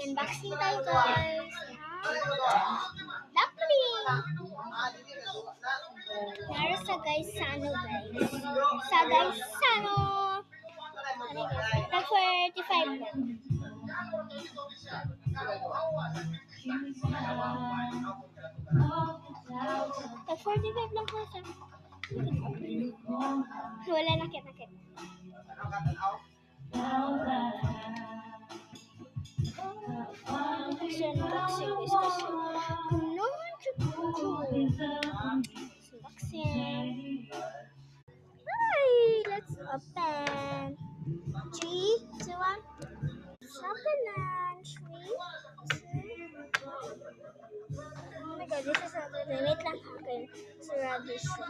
Unboxing tayo guys. Dumpling! Meron sa guys sa ano guys. Sa guys sa ano. Tag 45 lang. Tag 45 lang po sa. Wala nakit. Kasi unboxing guys kasi gano'n unboxing. Hi! Let's open. 3, 2, 1. Open na. 3, 2. Oh my god, this is not the wait lang happen. Sarado siya.